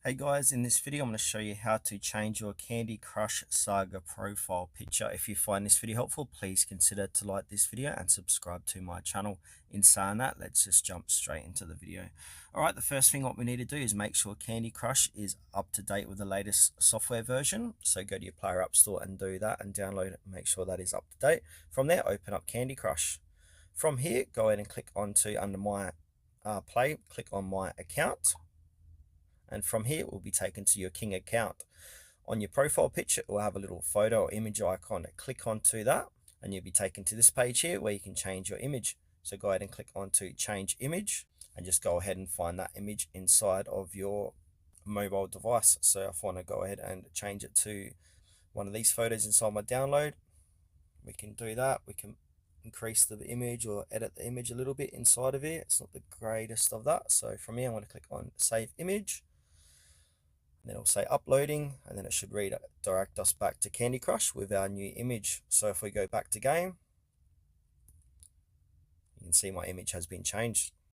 Hey guys, in this video I'm going to show you how to change your Candy Crush Saga profile picture. If you find this video helpful, please consider to like this video and subscribe to my channel. In saying that, let's just jump straight into the video. Alright, the first thing what we need to do is make sure Candy Crush is up to date with the latest software version. So go to your Player App Store and do that and download it and make sure that is up to date. From there, open up Candy Crush. From here, go ahead and click onto under my play, click on my account. And from here we'll be taken to your King account. On your profile picture it will have a little photo or image icon. Click onto that and you'll be taken to this page here where you can change your image. So go ahead and click onto change image and just go ahead and find that image inside of your mobile device. So if I want to go ahead and change it to one of these photos inside my download, we can do that. We can increase the image or edit the image a little bit inside of here. It's not the greatest of that. So from here I'm going to click on save image. Then it'll say uploading, and then it should redirect us back to Candy Crush with our new image. So if we go back to game, you can see my image has been changed.